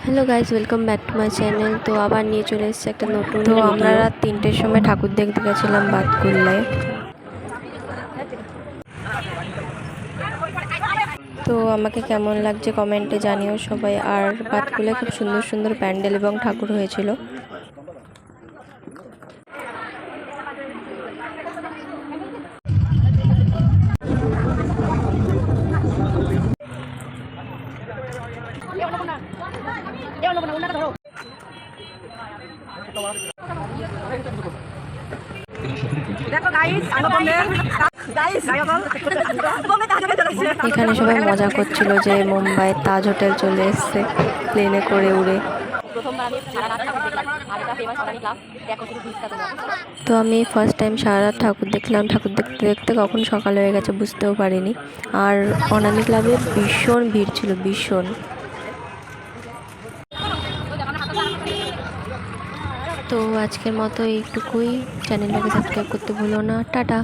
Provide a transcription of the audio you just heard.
Hello guys, welcome back to my channel. তো আবার নিয়ে চলে এসেছে একটা নতুন। তো আমরা রাত 3টের সময় ঠাকুর দেখতে গেছিলাম বাতকুল্লায়। তো আমাকে কেমন লাগছে কমেন্টে জানিও সবাই। আর বাতকুল্লায় খুব সুন্দর সুন্দর প্যান্ডেল এবং ঠাকুর হয়েছিল। এখানে সবাই মজা করছিল যে মুম্বাই তাজ হোটেল চলে এসছে প্লেনে করে উড়ে। তো আমি ফার্স্ট টাইম সারা রাত ঠাকুর দেখলাম। ঠাকুর দেখতে দেখতে কখন সকাল হয়ে গেছে বুঝতেও পারিনি। আর অনামি ক্লাবে ভীষণ ভিড় ছিল, ভীষণ। তো আজকের মতো এইটুকুই। চ্যানেলটাকে সাবস্ক্রাইব করতে ভুলো না। টাটা।